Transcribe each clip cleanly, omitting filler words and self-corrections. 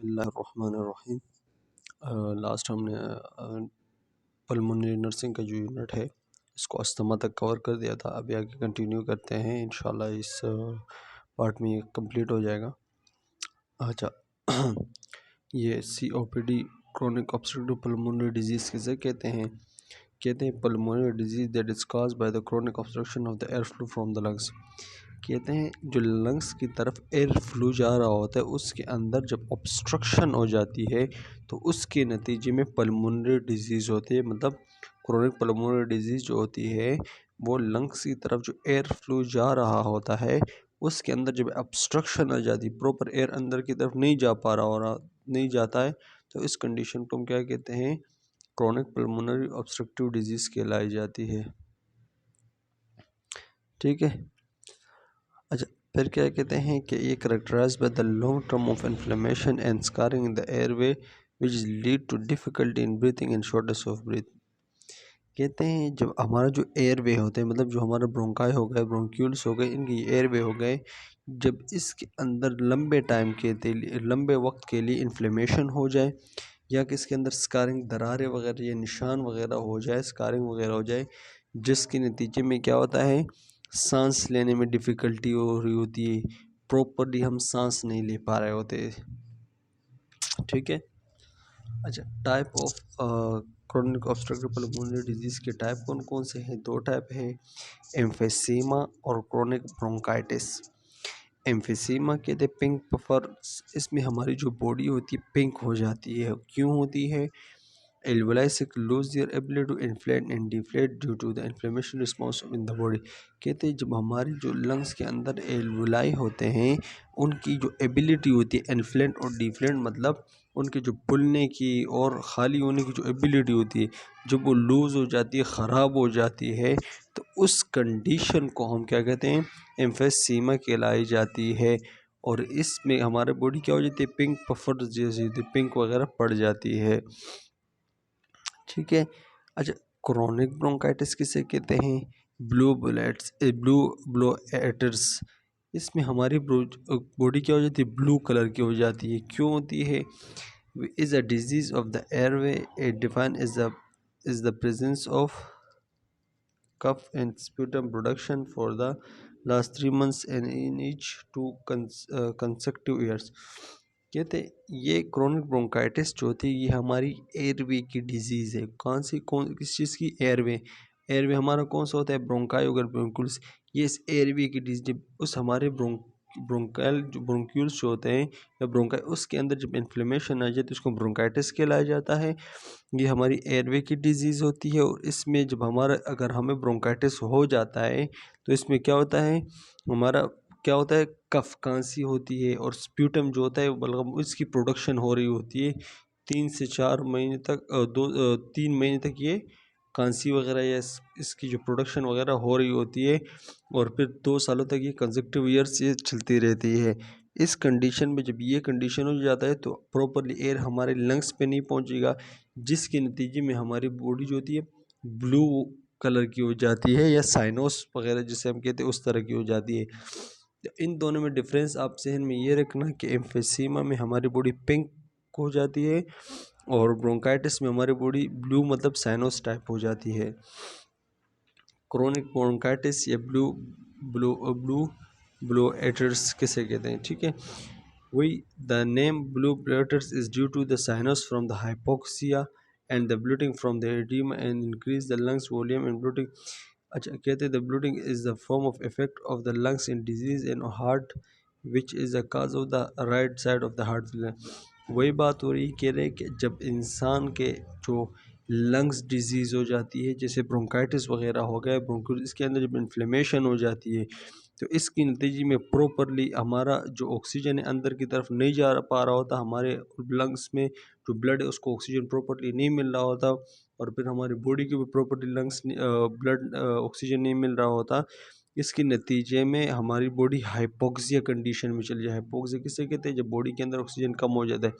बिस्मिल्लाहिर्रहमानिर्रहीम। लास्ट हमने pulmonary nursing का जो यूनिट है इसको अस्थमा तक कवर कर दिया था। अभी आगे कंटिन्यू करते हैं, इंशाल्लाह इस पार्ट में ये कंप्लीट हो जाएगा। अच्छा ये COPD chronic obstructive pulmonary disease किसे कहते हैं? कहते हैं pulmonary disease that is caused by the chronic obstruction of the air flow from the lungs. कहते हैं जो लंग्स की तरफ एयर फ्लो जा रहा होता है उसके अंदर जब ऑब्स्ट्रक्शन हो जाती है तो उसके नतीजे में पल्मोनरी डिजीज़ होती है। मतलब क्रोनिक पल्मोनरी डिजीज़ जो होती है वो लंग्स की तरफ जो एयर फ्लो जा रहा होता है उसके अंदर जब ऑब्स्ट्रक्शन आ जाती है, प्रॉपर एयर अंदर की तरफ नहीं जा पा रहा हो नहीं जाता है, तो इस कंडीशन को हम क्या कहते हैं? क्रोनिक पल्मोनरी ऑब्स्ट्रक्टिव डिजीज़ कहलाई जाती है। ठीक है। अच्छा, फिर क्या कहते हैं कि ये characterized by the long term of inflammation and scarring in the airway which lead to difficulty in breathing and shortness of breath. कहते हैं जब हमारा जो एयरवे होते हैं, मतलब जो हमारा ब्रोंकाई हो गए, ब्रोंक्यूल्स हो गए, इनकी एयरवे हो गए, जब इसके अंदर लंबे वक्त के लिए इन्फ्लेमेशन हो जाए या कि इसके अंदर स्कारिंग, दरारें वगैरह या निशान वगैरह हो जाए, स्कारिंग वगैरह हो जाए, जिसके नतीजे में क्या होता है? सांस लेने में डिफ़िकल्टी हो रही होती है, प्रॉपरली हम सांस नहीं ले पा रहे होते। ठीक है। अच्छा, type of chronic obstructive pulmonary disease के टाइप कौन कौन से हैं? दो टाइप हैं, एम्फीसीमा और क्रोनिक ब्रोंकाइटिस। एम्फीसीमा कहते हैं पिंक पफर, इसमें हमारी जो बॉडी होती है पिंक हो जाती है। क्यों होती है? Alveoli lose their ability to inflate and deflate due to the inflammation response in the body। कहते हैं जब हमारे जो लंग्स के अंदर एल्वुलाई होते हैं उनकी जो एबिलिटी होती है इन्फ्लेट और डिफ्लेट, मतलब उनके जो फूलने की और ख़ाली होने की जो एबिलिटी होती है, जब वो लूज़ हो जाती है, ख़राब हो जाती है, तो उस कंडीशन को हम क्या कहते हैं? एम्फीसीमा कहलाई जाती है। और इसमें हमारे बॉडी क्या हो जाती है? पिंक पफर जैसी पिंक वगैरह पड़ जाती है। ठीक है। अच्छा, क्रोनिक ब्रोंकाइटिस किसे कहते हैं? ब्लू ब्लोएटर्स। इसमें हमारी बॉडी क्या हो जाती है? ब्लू कलर की हो जाती है। क्यों होती है? Is a disease of the airway a define is the presence of cough and sputum production for the last 3 months and in each 2 consecutive years। कहते ये क्रोनिक ब्रोंकाइटिस जो होती है ये हमारी एयरवे की डिजीज़ है। किस चीज़ की? एयरवे हमारा कौन सा होता है? ब्रोंकाई अगर ब्रोंकुल्स, ये इस एयरवे की डिजीज उस हमारे ब्रोंकाइल जो ब्रोंक्यूल्स जो होते हैं या ब्रोंकाई, उसके अंदर जब इन्फ्लेमेशन आ जाए तो उसको ब्रोंकाइटिस कहलाया जाता है। ये हमारी एयरवे की डिजीज़ होती है और इसमें जब अगर हमें ब्रोंकाइटिस हो जाता है तो इसमें क्या होता है? हमारा क्या होता है? कफ खांसी होती है और स्प्यूटम जो होता है बलगम, इसकी प्रोडक्शन हो रही होती है 3 से 4 महीने तक, 3 महीने तक ये खांसी वगैरह या इसकी जो प्रोडक्शन वगैरह हो रही होती है और फिर 2 सालों तक ये कंसेक्टिव ईयर्स ये चलती रहती है। इस कंडीशन में जब ये कंडीशन हो जाता है तो प्रॉपरली एयर हमारे लंग्स पे नहीं पहुंचेगा, जिसके नतीजे में हमारी बॉडी जो होती है ब्लू कलर की हो जाती है या साइनोस वगैरह जिसे हम कहते हैं उस तरह की हो जाती है। तो इन दोनों में डिफरेंस आप जहन में ये रखना कि एम्फीसीमा में हमारी बॉडी पिंक हो जाती है और ब्रोंकाइटिस में हमारी बॉडी ब्लू मतलब साइनोस टाइप हो जाती है। क्रोनिक ब्रोंकाइटिस या ब्लू ब्लू ब्लू ब्लोएटर्स किसे कहते हैं? ठीक है, वही the name blue bloaters is due to the sinus from the hypoxia and the bleeding from the oedema and increase the lungs volume and bleeding. अच्छा, कहते हैं the bleeding is the form of effect of the lungs in disease in heart which is the cause of the right side of the heart. वही बात हो रही कह रहे कि जब इंसान के जो लंग्स डिजीज़ हो जाती है, जैसे ब्रोंकाइटिस वगैरह हो गया, ब्रोंको इसके अंदर जब इन्फ्लेमेशन हो जाती है तो इसके नतीजे में प्रॉपरली हमारा जो ऑक्सीजन है अंदर की तरफ नहीं जा पा रहा होता, हमारे लंग्स में जो ब्लड है उसको ऑक्सीजन प्रॉपरली नहीं मिल रहा होता और फिर हमारी बॉडी को भी प्रॉपरली ब्लड ऑक्सीजन नहीं मिल रहा होता। इसके नतीजे में हमारी बॉडी हाइपोक्सिया कंडीशन में चली जाए। हाइपोक्सिया किसे कहते हैं? जब बॉडी के अंदर ऑक्सीजन कम हो जाता है,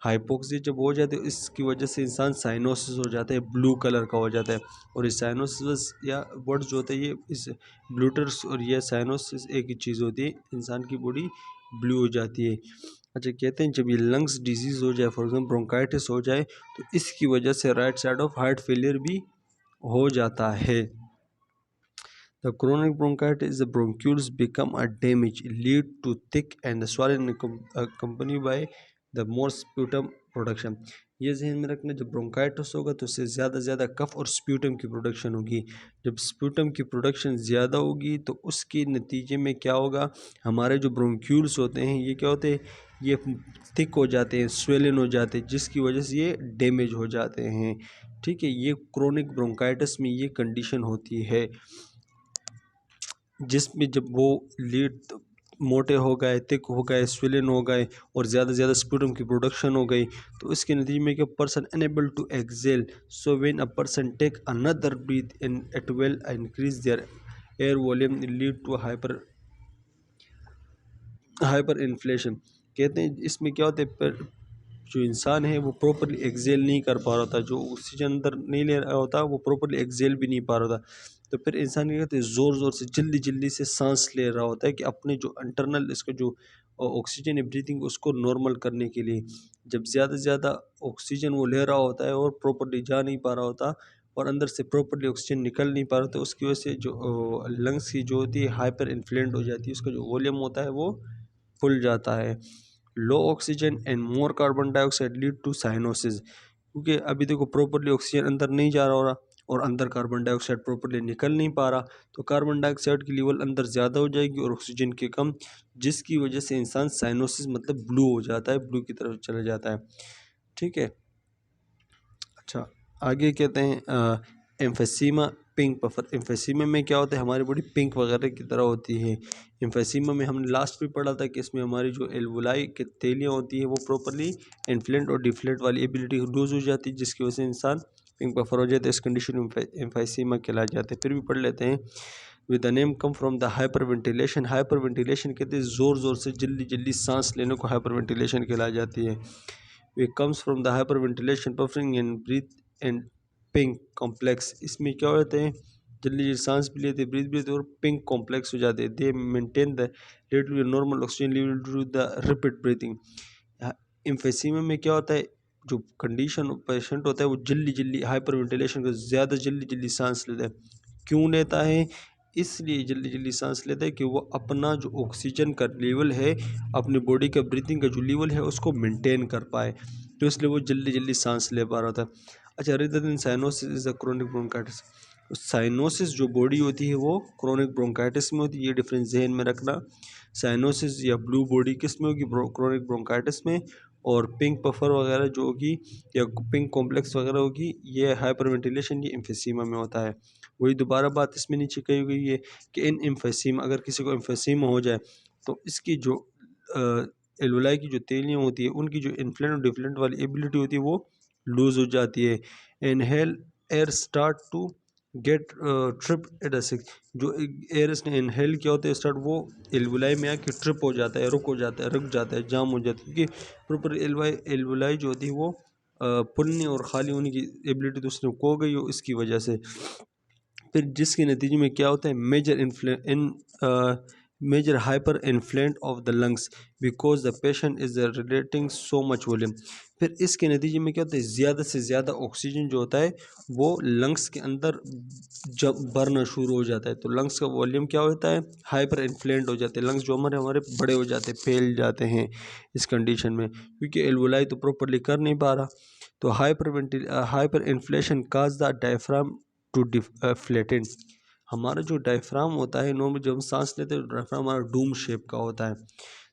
हाइपोक्सिया जब हो जाती है इसकी वजह से इंसान साइनोसिस हो जाता है, ब्लू कलर का हो जाता है। और इस साइनोसिस या वर्ड्स जो होते हैं ये इस ब्लूटर्स और ये साइनोसिस एक ही चीज़ होती है, इंसान की बॉडी ब्लू हो जाती है। अच्छा, कहते हैं जब ये लंग्स डिजीज़ हो जाए, फॉर एग्जाम्पल ब्रोंकाइटिस हो जाए, तो इसकी वजह से right side of heart failure भी हो जाता है। The chronic bronchitis, the bronchioles become a damage, lead to thick and swollen accompanied by the more sputum production। ये ध्यान में रखना, जब ब्रोंकाइटिस होगा तो उससे ज़्यादा कफ और स्प्यूटम की प्रोडक्शन होगी। जब स्प्यूटम की प्रोडक्शन ज़्यादा होगी तो उसके नतीजे में क्या होगा, हमारे जो ब्रोंक्यूल्स होते हैं ये क्या होते हैं, ये थिक हो जाते हैं, स्वेलन हो जाते हैं, जिसकी वजह से ये डैमेज हो जाते हैं। ठीक है, ये क्रोनिक ब्रोंकाइटिस में ये कंडीशन होती है, जिसमें जब वो लीड मोटे हो गए, थिक हो गए, स्विलन हो गए और ज़्यादा स्पूटम की प्रोडक्शन हो गई, तो इसके नतीजे में क्या, person enable to exhale, so when a person take another breath in at will increase their air volume lead to hyperinflation. कहते हैं इसमें क्या होता है, पर जो इंसान है वो प्रॉपरली एक्सेल नहीं कर पा रहा था, जो ऑक्सीजन अंदर नहीं ले रहा होता वो प्रॉपरली एक्सेल भी नहीं पा रहा था, तो फिर इंसान क्या कहते हैं, ज़ोर से जल्दी से सांस ले रहा होता है कि अपने जो इंटरनल इसका जो ऑक्सीजन है ब्रीथिंग उसको नॉर्मल करने के लिए। जब ज़्यादा ऑक्सीजन वो ले रहा होता है और प्रॉपरली जा नहीं पा रहा होता और अंदर से प्रॉपरली ऑक्सीजन निकल नहीं पा रहा, तो उसकी वजह से जो लंग्स की जो होती है हाइपर इन्फ्लेंट हो जाती है, उसका जो वॉल्यूम होता है वो फुल जाता है। Low oxygen and more carbon dioxide lead to cyanosis, क्योंकि अभी देखो प्रॉपरली ऑक्सीजन अंदर नहीं जा रहा हो रहा और अंदर कार्बन डाइऑक्साइड प्रॉपरली निकल नहीं पा रहा, तो कार्बन डाइऑक्साइड की लेवल अंदर ज़्यादा हो जाएगी और ऑक्सीजन की कम, जिसकी वजह से इंसान साइनोसिस मतलब ब्लू हो जाता है, ब्लू की तरफ चला जाता है। ठीक है, अच्छा आगे कहते हैं एम्फेसीमा पिंक पफर। एम्फेसीमा में क्या होता है, हमारी बॉडी पिंक वगैरह की तरह होती है। एम्फेसीमा में हमने लास्ट में पढ़ा था कि इसमें हमारी जो एल्वुलाई के तेलियाँ होती है वो प्रॉपरली इन्फ्लेंट और डिफ्लेट वाली एबिलिटी लूज हो जाती है, जिसकी वजह से इंसान पिंक पफर हो जाता है। इस कंडीशन में एम्फेसीमा कहला जाते हैं। फिर भी पढ़ लेते हैं, with the name come from the hyper ventilation. Hyper ventilation कहते हैं ज़ोर से जल्दी सांस लेने को हाइपर वेंटिलेशन कहला जाती है। It comes from the hyperventilation, puffing and breathe and pink complex. इसमें क्या होते हैं, जल्दी सांस भी लेते, ब्रीथ भी लेते और पिंक कॉम्प्लेक्स हो जाते हैं। They maintain the rate normal oxygen level to the repeat breathing. Emphysema में क्या होता है, जो कंडीशन पेशेंट होता है वो जल्दी हाइपर वेंटिलेशन को ज़्यादा जल्दी सांस लेता है। क्यों लेता है, इसलिए जल्दी सांस लेता है कि वो अपना जो ऑक्सीजन का लेवल है, अपनी बॉडी का ब्रीथिंग का जो लेवल है उसको मेंटेन कर पाए, तो इसलिए वो जल्दी सांस ले पा रहा था। अच्छा, rather than cyanosis is a chronic bronchitis. Cyanosis जो बॉडी होती है वो क्रोनिक ब्रोंकाइटिस में होती है, ये डिफरेंस जहन में रखना। साइनोसिस या ब्लू बॉडी किस में होगी, क्रोनिक ब्रोंकाइटिस में, और पिंक पफर वगैरह जो होगी या पिंक कॉम्प्लेक्स वगैरह होगी, ये हाइपर वेंटिलेशन, ये एम्फीसीमा में होता है। वही दोबारा बात इसमें नीचे कही गई है कि इन एम्फीसीमा, अगर किसी को एम्फीसीमा हो जाए तो इसकी जो एल्वुलाई की जो तेलियाँ होती है उनकी जो इन्फ्लेंट और डिफ्लेंट वाली एबिलिटी होती है वो लूज हो जाती है। Inhale air start to get trip एडासिक। जो एयर इसने इनहेल किया होता है स्टार्ट, वो एल्वुलाई में आके ट्रिप हो जाता है, रुक जाता है, जाम हो जाता है, क्योंकि प्रॉपर एल्वुलाई जो होती है वो फुलने और खाली होने की एबिलिटी तो उसने खो गई हो, इसकी वजह से। फिर जिसके नतीजे में क्या होता है, major hyper inflation of the lungs because the patient is relating so much volume. फिर इसके नतीजे में क्या होता है, ज़्यादा से ज़्यादा ऑक्सीजन जो होता है वो लंग्स के अंदर जब भरना शुरू हो जाता है, तो लंग्स का वॉल्यूम क्या होता है, हाइपर इन्फ्लेंट हो जाते हैं। लंग्स जो हमारे हमारे बड़े हो जाते हैं, फैल जाते हैं इस कंडीशन में, क्योंकि एल्वुलाई तो प्रॉपरली कर नहीं पा रहा। तो hyper inflation cause the diaphragm to flatten. हमारा जो डायफ्राम होता है नॉर्मल, जब हम सांस लेते हैं डायफ्राम हमारा डूम शेप का होता है,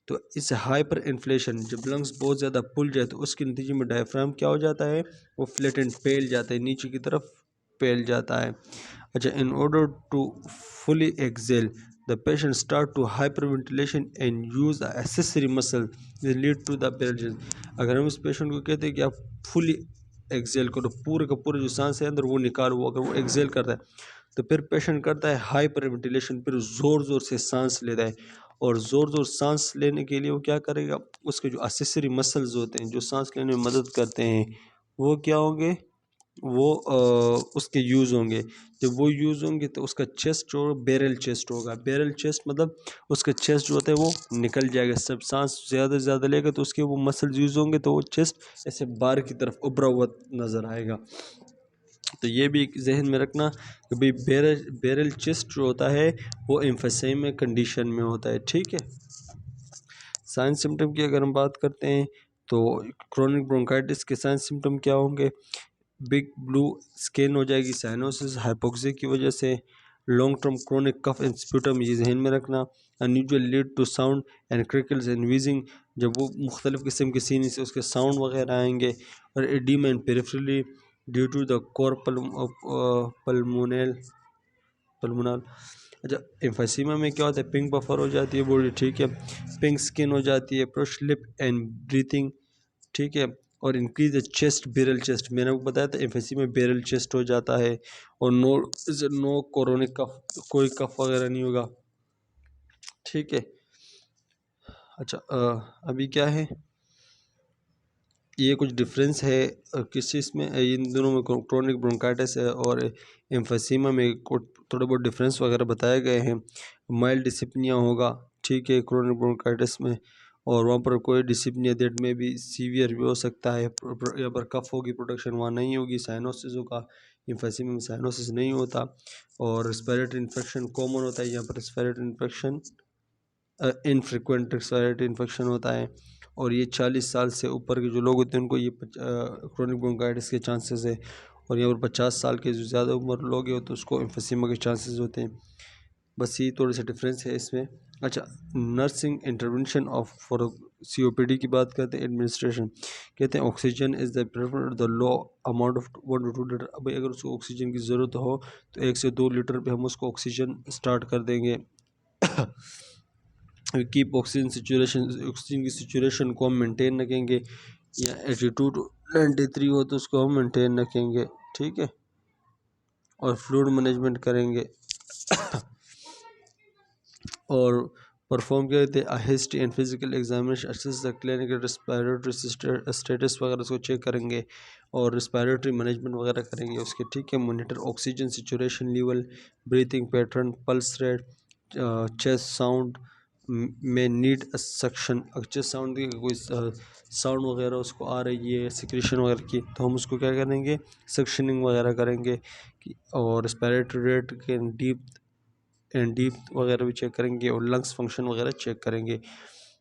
तो इस हाइपर इन्फ्लेशन जब लंग्स बहुत ज़्यादा फूल जाए तो उसके नतीजे में डायफ्राम क्या हो जाता है, वो फ्लैटेन फैल जाता है, नीचे की तरफ फैल जाता है। अच्छा, in order to fully exhale the patient start to hyperventilation and use the accessory muscle lead to the paralysis. अगर हम इस पेशेंट को कहते हैं कि आप फुली एक्सेल करो, पूरे का पूरे जो सांस है अंदर वो निकालो, अगर वो एक्सेल करता है तो फिर पेशेंट करता है हाइपर वेंटिलेशन, फिर ज़ोर से सांस लेता है, और ज़ोर सांस लेने के लिए वो क्या करेगा, उसके जो एसेसरी मसल्स होते हैं जो सांस लेने में मदद करते हैं वो क्या होंगे, वो उसके यूज़ होंगे। जब वो यूज़ होंगे तो उसका चेस्ट जो बैरल चेस्ट होगा। बैरल चेस्ट मतलब उसका चेस्ट जो होता है वो निकल जाएगा। सब सांस ज़्यादा से ज़्यादा लेगा तो उसके वो मसल्स यूज़ होंगे तो वो चेस्ट ऐसे बाहर की तरफ उभरा हुआ नज़र आएगा। तो ये भी जहन में रखना कि भाई बैरल चेस्ट जो होता है वो एम्फीसेमा कंडीशन में होता है। ठीक है। साइन सिम्टम की अगर हम बात करते हैं तो क्रोनिक ब्रोंकाइटिस के साइन सिम्टम क्या होंगे? बिग ब्लू स्किन हो जाएगी, साइनोसिस हाइपोक्सिया की वजह से, long term chronic cough and sputum, ये जहन में रखना। Unusual lead to sound and crackles and wheezing, जब वो मुख्तलिफ किस्म के सीने से उसके साउंड वगैरह आएंगे। और oedema and peripherally due to the cor pulmonale. अच्छा, एम्फीसेमा में क्या होता है? पिंक बफर हो जाती है बॉडी। ठीक है। पिंक स्किन हो जाती है, पुश लिप एंड ब्रीथिंग। ठीक है। और increase the chest, barrel chest, मैंने आपको बताया था एम्फीसेमा में बैरल चेस्ट हो जाता है। और नो कोरोनिक कफ, कोई कफ वगैरह नहीं होगा। ठीक है। अच्छा, अभी क्या है, ये कुछ डिफरेंस है किस चीज़ में, इन दोनों में क्रोनिक ब्रोंकाइटिस है और एम्फीसेमा में थोड़े बहुत डिफरेंस वगैरह बताए गए हैं। माइल्ड डिसिप्निया होगा। ठीक है, क्रोनिक ब्रोंकाइटिस में। और वहाँ पर कोई डिसिप्निया डेट में भी सीवियर भी हो सकता है। यहाँ पर कफ होगी, प्रोडक्शन वहाँ नहीं होगी। साइनोसिस होगा, एम्फीसेमा में साइनोसिस नहीं होता। और रेस्पिरेटरी इन्फेक्शन कॉमन होता है, यहाँ पर respiratory infection infrequent respiratory infection होता है। और ये 40 साल से ऊपर के जो लोग होते हैं उनको ये क्रोनिक ब्रोंकाइटिस के चांसेस है। और यहाँ पर 50 साल के जो ज़्यादा उम्र लोग हैं तो उसको एम्फीसेमा के चांसेस होते हैं। बस ये थोड़े से डिफरेंस है इसमें। अच्छा, nursing intervention of for COPD की बात करते हैं। एडमिनिस्ट्रेशन कहते हैं oxygen is the prefer the low amount of 1 to 2 litre. अब अगर उसको ऑक्सीजन की ज़रूरत हो तो 1 से 2 लीटर पे हम उसको ऑक्सीजन स्टार्ट कर देंगे। कीप ऑक्सीजन की सिचुएशन को हम मेंटेन रखेंगे। या 82 to 93 हो तो उसको हम मेंटेन रखेंगे। ठीक है। और फ्लूइड मैनेजमेंट करेंगे। और परफॉर्म करते हैं history and physical examination, assess the clinical respiratory status वगैरह उसको चेक करेंगे। और रेस्पिरेटरी मैनेजमेंट वगैरह करेंगे उसके। ठीक है। Monitor oxygen situation level, breathing pattern, pulse rate, chest sound में नीड सक्शन। चेस्ट साउंड की कोई साउंड वगैरह उसको आ रही है सिक्रेशन वगैरह की तो हम उसको क्या करेंगे, सक्शनिंग वगैरह करेंगे। और रेस्पिरेटरी रेट के डीप वगैरह भी चेक करेंगे। और लंग्स फंक्शन वगैरह चेक करेंगे।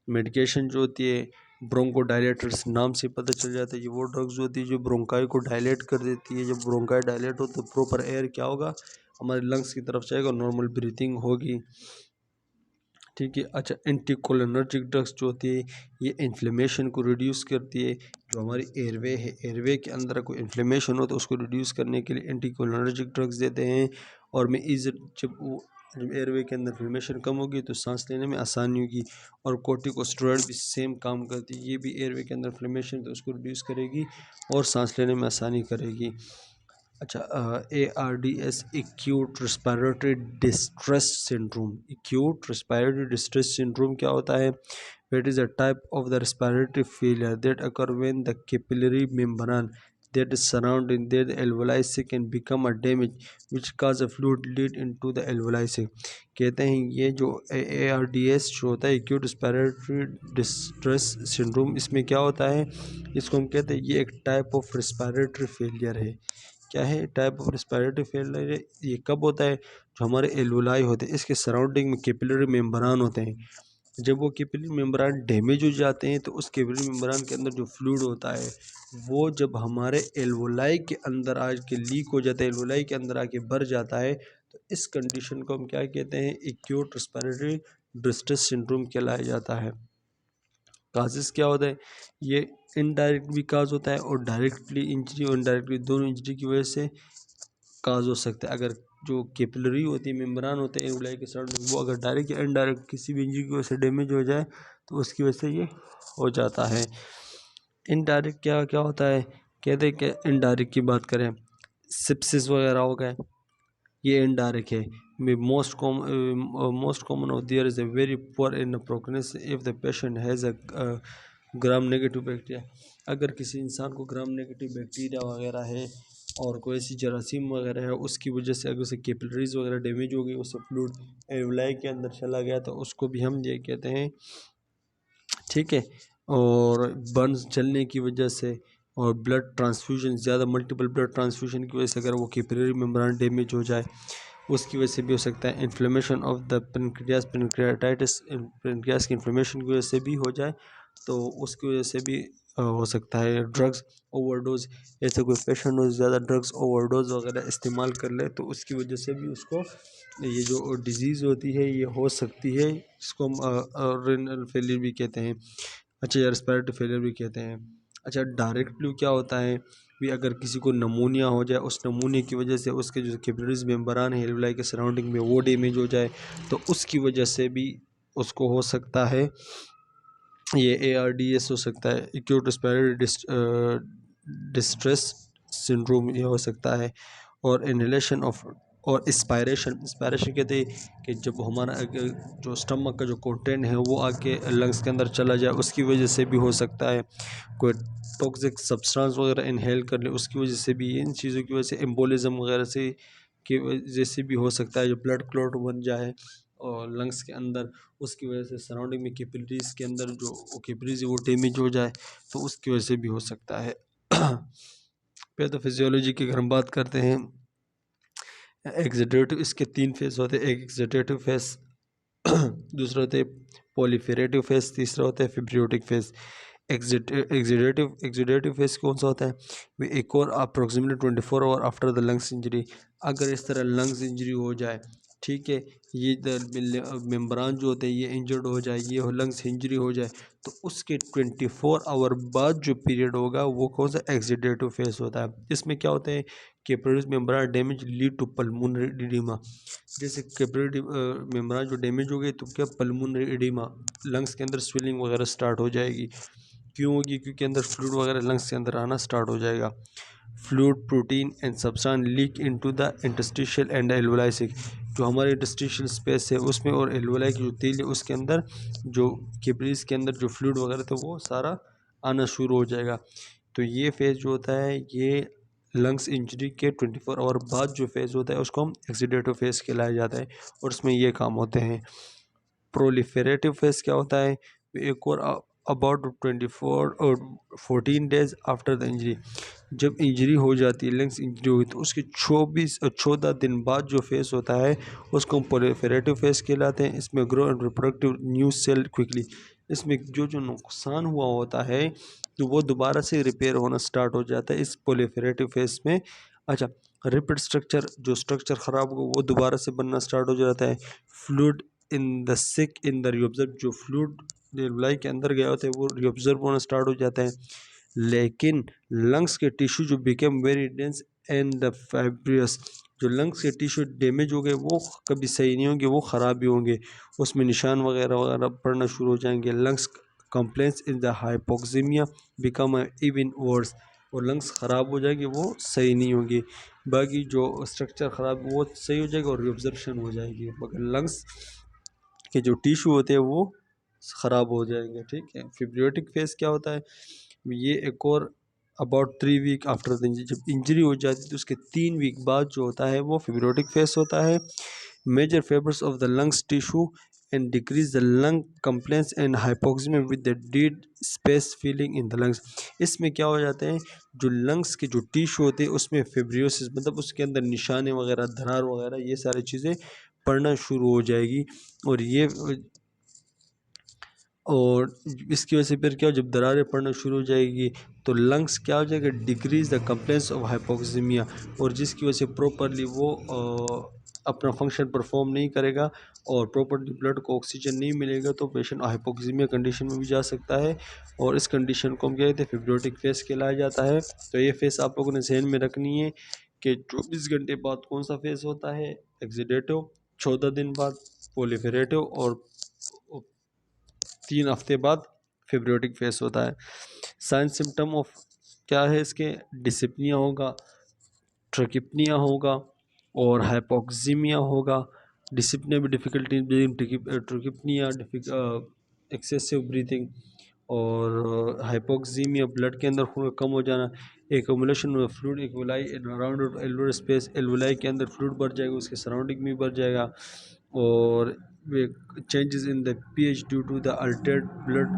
मेडिकेशन जो होती है ब्रोंको डायलेटर्स, नाम से पता चल जाता है ये वो ड्रग्स होती है जो ब्रोंकाई को डायलेट कर देती है। जब ब्रोंकाई डायलेट हो तो प्रॉपर एयर क्या होगा, हमारे लंग्स की तरफ जाएगा, नॉर्मल ब्रीथिंग होगी। ठीक है। अच्छा, एंटीकोलिनर्जिक ड्रग्स जो होती है ये इन्फ्लेमेशन को रिड्यूस करती है। जो हमारी एयरवे है, एयरवे के अंदर कोई इन्फ्लेमेशन हो तो उसको रिड्यूस करने के लिए एंटीकोलिनर्जिक ड्रग्स देते हैं। और में इज जब एयरवे के अंदर इन्फ्लेमेशन कम होगी तो सांस लेने में आसानी होगी। और कोर्टिकोस्टेरॉइड भी सेम काम करती है, ये भी एयरवे के अंदर इन्फ्लेमेशन तो उसको रिड्यूस करेगी और सांस लेने में आसानी करेगी। अच्छा, ARDS acute respiratory distress syndrome. Acute respiratory distress syndrome क्या होता है? It is a type of the respiratory failure that occur when the capillary membrane that is surrounding their alveoli can become a damage which cause a fluid lead into the alveoli। कहते हैं ये जो ARDS जो होता है acute respiratory distress syndrome, इसमें क्या होता है, इसको हम कहते हैं ये एक टाइप ऑफ रेस्पिरेटरी फेलियर है। क्या है? टाइप ऑफ रेस्पिरेटरी फेलियर है। ये कब होता है? जो हमारे एल्वोलाई होते हैं इसके सराउंडिंग में कैपिलरी मेम्ब्रेन होते हैं। जब वो कैपिलरी मेम्ब्रेन डैमेज हो जाते हैं तो उस कैपिलरी मेम्ब्रेन के अंदर जो फ्लूइड होता है वो जब हमारे एल्वोलाई के अंदर आके लीक हो जाता है, एल्वोलाई के अंदर आके भर जाता है, तो इस कंडीशन को हम क्या कहते हैं? एक्यूट रेस्पिरेटरी डिस्ट्रेस सिंड्रोम कहलाया जाता है। काजेस क्या होता है? ये इनडायरेक्ट भी काज होता है और डायरेक्टली इंजरी और इनडायरेक्टली दोनों इंजरी की वजह से काज हो सकता है। अगर जो कैपिलरी होती है, मेम्ब्रेन होते हैं एल्वोलाई के सराउंडिंग, वो अगर डायरेक्ट या इनडायरेक्ट किसी भी इंजरी की वजह से डैमेज हो जाए तो उसकी वजह से ये हो जाता है। इनडायरेक्ट क्या क्या होता है? कहते हैं कि इनडायरेक्ट की बात करें, सिप्सिस वगैरह हो गए, ये इनडायरेक्ट है। Most common of their is a very poor in prognosis if the patient has a gram negative bacteria. अगर किसी इंसान को ग्राम नेगेटिव बैक्टीरिया वगैरह है और कोई ऐसी जरासीम वगैरह है उसकी वजह से अगर उसे कैपिलरीज वगैरह डैमेज हो गई, उससे फ्लूइड एल्वुलाई के अंदर चला गया तो उसको भी हम ये कहते हैं, ठीक है। और बर्न्स जलने की वजह से और ब्लड ट्रांसफ्यूजन ज़्यादा, मल्टीपल ब्लड ट्रांसफ्यूजन की वजह से अगर वो कैपिलरी मेम्ब्रेन डैमेज हो जाए उसकी वजह से भी हो सकता है। Inflammation of the pancreas, pancreatitis, pancreas की इन्फ्लेमेशन की वजह से भी हो जाए तो उसकी वजह से भी हो सकता है। ड्रग्स ओवरडोज, ऐसे कोई पेशेंट हो ज़्यादा ड्रग्स ओवरडोज वगैरह इस्तेमाल कर ले तो उसकी वजह से भी उसको ये जो डिजीज़ होती है ये हो सकती है, इसको हम रेनल फेलियर भी कहते हैं, अच्छा, या रेस्पिरेटरी फेलियर भी कहते हैं। अच्छा, डायरेक्ट फ्लू क्या होता है भी, अगर किसी को नमूनिया हो जाए, उस नमूनिया की वजह से उसके जो कैपिलरीज मेम्ब्रेन है एल्वुलाई के सराउंडिंग में वो डैमेज हो जाए तो उसकी वजह से भी उसको हो सकता है ये ARDS हो सकता है, एक्यूट रेस्पिरेटरी डिस्ट्रेस सिंड्रोम ये हो सकता है। और इनहेलेशन ऑफ और इंस्पायरेशन कहते हैं कि जब हमारा जो स्टमक का जो कंटेंट है वो आके लंग्स के अंदर चला जाए उसकी वजह से भी हो सकता है। कोई टॉक्सिक सब्सटेंस वगैरह इनहेल कर ले उसकी वजह से भी, इन चीज़ों की वजह से एम्बोलिज्म वगैरह से की वजह से भी हो सकता है, जो ब्लड क्लॉट बन जाए और लंग्स के अंदर, उसकी वजह से सराउंडिंग में कैपिलरीज के अंदर जो कैपिलरीज वो डैमेज हो जाए तो उसकी वजह से भी हो सकता है। पैथोफिजियोलॉजी की अगर हम बात करते हैं, एग्जिडेटिव, इसके 3 फेस होते हैं। एक एग्जिडेटिव फेस, दूसरा होता है पॉलीफेरेटिव फेस, तीसरा होता है फिब्रियोटिक फेस। एग्जिडेटिव फेस कौन सा होता है, वे एक और approximately 24 hour after the lungs injury, अगर इस तरह लंग्स इंजरी हो जाए, ठीक है, ये मेम्ब्रेन जो होते हैं ये इंजर्ड हो जाए, ये लंग्स इंजरी हो जाए तो उसके 24 आवर बाद जो पीरियड होगा वो कौन सा एग्जिडेटिव फेस होता है। इसमें क्या होता है, capillary membrane damage lead to pulmonary edema, जैसे कैपिलरी मेम्ब्रेन जो डैमेज हो गई तो क्या पल्मोनरी एडिमा, लंग्स के अंदर स्वेलिंग वगैरह स्टार्ट हो जाएगी। क्यों होगी, क्योंकि अंदर फ्लूइड वगैरह लंग्स के अंदर आना स्टार्ट हो जाएगा। Fluid, protein and substance leak into the interstitial and alveoli, जो हमारे इंटरस्टिशियल स्पेस है उसमें और एल्वुलाई की जो तेल है उसके अंदर जो कैपिलरीज के अंदर जो फ्लूइड वगैरह था वो सारा आना शुरू हो जाएगा। तो ये फेज जो होता है ये लंग्स इंजरी के 24 आवर बाद जो फेज़ होता है उसको हम एक्सीडेटिव फेज़ कहलाया जाता है और उसमें ये काम होते हैं। प्रोलिफेरेटिव फेज़ क्या होता है, एक और अबाउट 24 और 14 डेज आफ्टर द इंजरी, जब इंजरी हो जाती है, लंग्स इंजरी हुई तो उसके 14 दिन बाद जो फेस होता है उसको हम प्रोलिफेरेटिव फेस कहलाते हैं। इसमें grow and reproductive new cell quickly, इसमें जो जो नुकसान हुआ होता है तो वो दोबारा से रिपेयर होना स्टार्ट हो जाता है इस प्रोलिफेरेटिव फेस में। अच्छा, रिपीट स्ट्रक्चर, जो स्ट्रक्चर ख़राब हो वो दोबारा से बनना स्टार्ट हो जाता है। Fluid in the sick in the reabsorb, जो फ्लूइड एल्वुलाई के अंदर गया होता है वो रिऑब्जर्व होना स्टार्ट हो जाता है। लेकिन लंग्स के टिश्यू जो became very dense and the फाइब्रियस, जो लंग्स के टिश्यू डैमेज हो गए वो कभी सही नहीं होंगे, वो ख़राब भी होंगे, उसमें निशान वगैरह वगैरह पड़ना शुरू हो जाएंगे। Lungs complaints in the hypoxaemia become even worse, और लंग्स ख़राब हो जाएंगे वो सही नहीं होंगी। बाकी जो स्ट्रक्चर ख़राब वो सही हो जाएगा और रिऑब्जर्वेशन हो जाएगी, मगर लंग्स के जो टिश्यू होते हैं वो ख़राब हो जाएंगे, ठीक है। फिब्रियोटिक फेस क्या होता है, ये एक और about 3 week after the injury, जब इंजरी हो जाती है तो उसके 3 वीक बाद जो होता है वो फिब्रियोटिक फेस होता है। Major fibres of the lungs tissue and decrease the lung complaints and hypoxaemia with the dead space feeling in the lungs, इसमें क्या हो जाते हैं, जो लंग्स के जो टिश्यू होते हैं उसमें फेब्रियोसिस, मतलब उसके अंदर निशाने वगैरह, दरार वगैरह, ये सारी चीज़ें पड़ना शुरू हो जाएगी। और ये और इसकी वजह से फिर क्या हो, जब दरारें पड़ना शुरू हो जाएगी तो लंग्स क्या हो जाएगा, decrease the compliance of hypoxaemia, और जिसकी वजह से प्रॉपरली वो अपना फंक्शन परफॉर्म नहीं करेगा और प्रॉपरली ब्लड को ऑक्सीजन नहीं मिलेगा तो पेशेंट हाइपोक्सीमिया कंडीशन में भी जा सकता है। और इस कंडीशन को हम क्या कहते हैं, फिब्रियोटिक फेस कहलाया जाता है। तो ये फेस आप लोगों ने ध्यान में रखनी है कि 24 घंटे बाद कौन सा फेस होता है, एक्सीडेटिव, 14 दिन बाद प्रोलिफेरेटिव, और 3 हफ्ते बाद फिब्रियोटिक फेस होता है। साइन सिम्टम ऑफ क्या है इसके, डिस्पनिया होगा, ट्रकिपनिया होगा और हाइपोक्सीमिया होगा। डिस्पनिया भी difficulty breathing, tachypnoea excessive breathing, और हाइपोक्सीमिया ब्लड के अंदर खून का कम हो जाना, accumulation of fluid alveoli in around alveolar space, alveoli के अंदर फ्लूइड बढ़ जाएगा, उसके सराउंडिंग में बढ़ जाएगा। और changes in the pH due to the altered blood,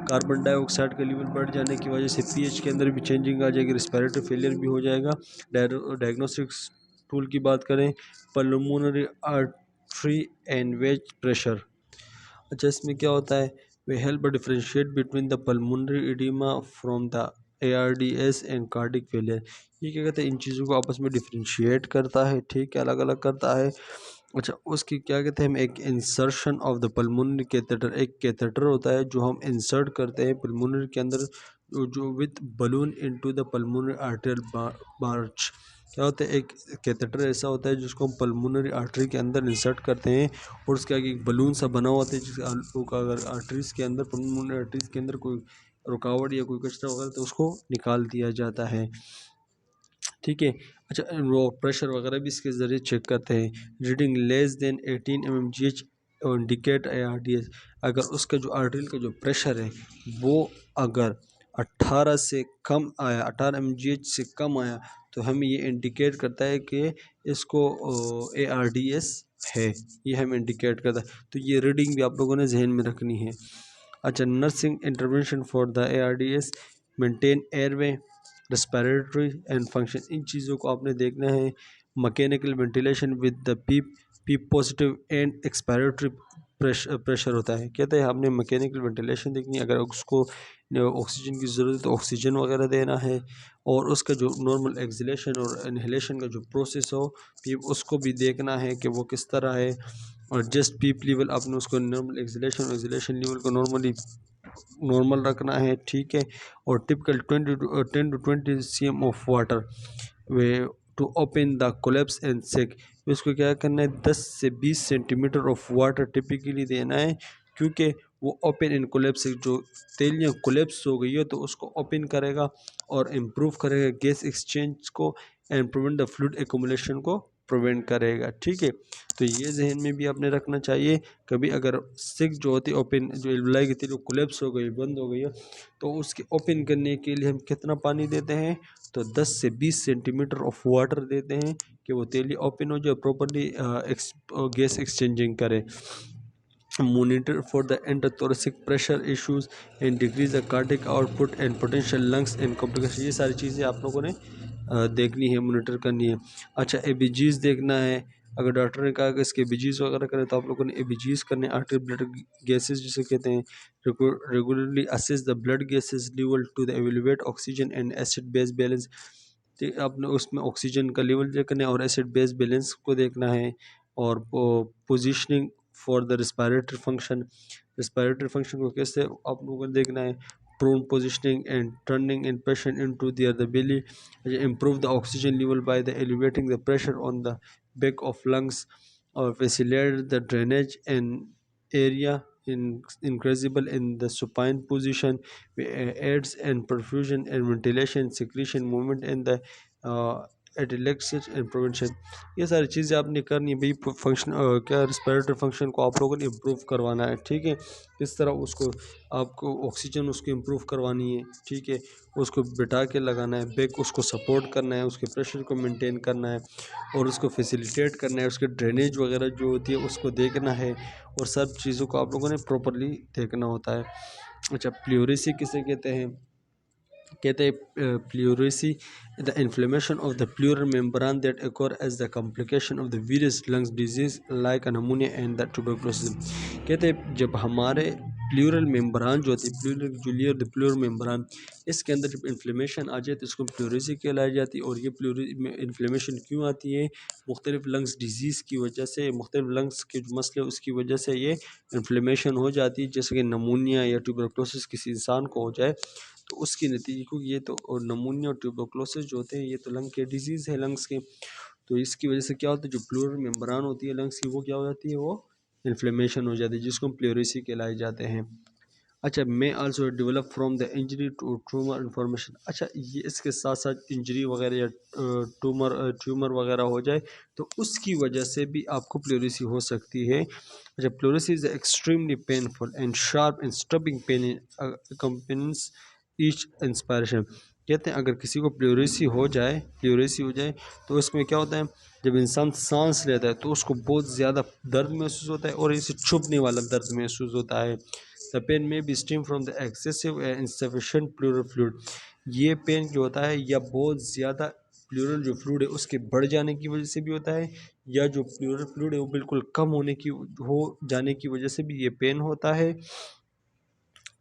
carbon dioxide का लेवल बढ़ जाने की वजह से पीएच के अंदर भी चेंजिंग आ जाएगी, रिस्पिरेटरी फेलियर भी हो जाएगा। डायग्नोस्टिक्स टूल की बात करें, pulmonary artery and wedge pressure. अच्छा, इसमें क्या होता है, they help differentiate between the pulmonary oedema from the ARDS and cardiac failure. ये क्या कहते हैं, इन चीज़ों को आपस में डिफरेंशिएट करता है, ठीक है, अलग अलग करता है। अच्छा, उसकी क्या कहते हैं, हम एक insertion of the pulmonary catheter, एक कैथेटर होता है जो हम इंसर्ट करते हैं पल्मोनरी के अंदर, जो with balloon into the pulmonary arterial बार्च। क्या होता है, एक कैथेटर ऐसा होता है जिसको हम पल्मोनरी आर्टरी के अंदर इंसर्ट करते हैं, और उसके आगे एक बलून सा बना हुआ होता है जिसका अगर आर्टरीज के अंदर, पल्मोनरी आर्टरीज के अंदर कोई रुकावट या कोई कचरा वगैरह तो उसको निकाल दिया जाता है, ठीक है। अच्छा, वो प्रेशर वगैरह भी इसके ज़रिए चेक करते हैं। Reading less than 18 mmGH indicate ARDS। अगर उसका जो आर्टरी का जो प्रेशर है वो अगर 18 से कम आया, 18 mmGH से कम आया, तो हमें ये इंडिकेट करता है कि इसको ARDS है, ये हमें इंडिकेट करता है। तो ये रीडिंग भी आप लोगों ने जहन में रखनी है। अच्छा, nursing intervention for the ARDS, maintain airway, respiratory and function, इन चीज़ों को आपने देखना है। Mechanical ventilation with the PEEP, PEEP positive and expiratory pressure होता है, कहते हैं आपने मैकेनिकल वेंटिलेशन देखनी है, अगर उसको ऑक्सीजन की ज़रूरत है तो ऑक्सीजन वगैरह देना है, और उसका जो नॉर्मल एक्सलेशन और इनहेलेशन का जो प्रोसेस हो पीप, उसको भी देखना है कि वो किस तरह है। और जस्ट पीप लेवल आपने उसको नॉर्मल एक्सलेशन लेवल को नॉर्मल रखना है, ठीक है। और typical 10 to 20 cm of water way to open the collapse and sac. इसको क्या करना है, 10 से 20 सेंटीमीटर ऑफ वाटर टिपिकली देना है, क्योंकि वो ओपन इन कोलेप्स, जो तेलियाँ कोलेप्स हो गई है तो उसको ओपन करेगा और इम्प्रूव करेगा गैस एक्सचेंज को, and prevent the fluid accumulation को प्रिवेंट करेगा, ठीक है। तो ये जहन में भी आपने रखना चाहिए। कभी अगर सिक जो होती है ओपन, जो एल्वुलाई की थी जो कोलेप्स हो गई, बंद हो गई है, तो उसके ओपन करने के लिए हम कितना पानी देते हैं, तो 10 से 20 सेंटीमीटर ऑफ वाटर देते हैं कि वो तेली ओपन हो जाए, प्रॉपरली गैस एक्सचेंजिंग करे। Monitor for the enterothoracic pressure issues and decrease the cardiac output and potential lungs and complications। ये सारी चीज़ें आप लोगों ने देखनी है, मोनिटर करनी है। अच्छा, एबीजीज देखना है, अगर डॉक्टर ने कहा कि इसके एबीजीज वगैरह करें तो आप लोगों ने एबीजीज करने, आर्टरी ब्लड गैसेज जिसे कहते हैं, regularly assess the blood gases level to the evaluate oxygen and acid base balance. आपने उसमें ऑक्सीजन का लेवल चेक करना है और एसिड बेस बैलेंस को देखना है। और positioning for the respiratory function को कैसे आप लोगों को देखना है, prone positioning and turning in patient into their the belly, improve the oxygen level by the elevating the pressure on the back of lungs, or facilitate the drainage and area increasable in the supine position, aids and perfusion and ventilation, secretion movement and the atelectasis and prevention. ये सारी चीज़ें आपने करनी है भाई, function क्या respiratory function को आप लोगों ने इम्प्रूव करवाना है, ठीक है। किस तरह उसको, आपको ऑक्सीजन उसको इम्प्रूव करवानी है, ठीक है, उसको बिठा के लगाना है, बैक उसको सपोर्ट करना है, उसके प्रेशर को मेंटेन करना है, और उसको फैसिलिटेट करना है, उसके ड्रेनेज वगैरह जो होती है उसको देखना है, और सब चीज़ों को आप लोगों ने प्रॉपरली देखना होता है। अच्छा, प्लूरेसी किसे कहते हैं, कहते हैं pleurisy the inflammation of the pleural membrane that occur as the complication of the various lungs disease like pneumonia and the tuberculosis। कहते हैं जब हमारे प्लूरल मेम्ब्रान जो होती है, प्लूरल जूलियर द प्लूरल मेम्ब्रान, इसके अंदर जब इन्फ्लेमेशन आ जाए तो इसको प्लूरेसी कहलाई जाती है। और ये इन्फ्लेमेशन क्यों आती है, मुख्तलिफ लंग्स डिजीज़ की वजह से, मुख्तलिफ लंग्स के जो मसले उसकी वजह से ये इन्फ्लेमेशन हो जाती है, जैसे कि नमूनिया या ट्यूबरक्लोसिस किसी इंसान को हो जाए तो उसके नतीजे को, ये तो, और नमूनिया और ट्यूबरक्लोसिस जो होते हैं ये तो लंग के डिजीज़ है लंग्स के, तो इसकी वजह से क्या होता है, जो प्लूरल मेम्ब्रान होती है लंग्स की वो क्या हो जाती है, वो इन्फ्लेमेशन हो जाती है, जिसको हम प्लूरेसी कहलाए जाते हैं। अच्छा, may also develop from the injury to tumour information. अच्छा, ये इसके साथ साथ इंजरी वगैरह या ट्यूमर वगैरह हो जाए तो उसकी वजह से भी आपको प्लेरिसी हो सकती है। अच्छा, pleurisy is extremely painful and sharp and stabbing pain accompanies each inspiration. कहते हैं अगर किसी को प्लेरिसी हो जाए तो उसमें क्या होता है, जब इंसान सांस लेता है तो उसको बहुत ज़्यादा दर्द महसूस होता है और इसे छुपने वाला दर्द महसूस होता है। The pain may be stem from the excessive insufficient pleural fluid. ये पेन जो होता है या बहुत ज़्यादा प्लूरल जो फ्लूइड है उसके बढ़ जाने की वजह से भी होता है, या जो प्लूरल फ्लूइड है वो बिल्कुल कम हो जाने की वजह से भी ये पेन होता है।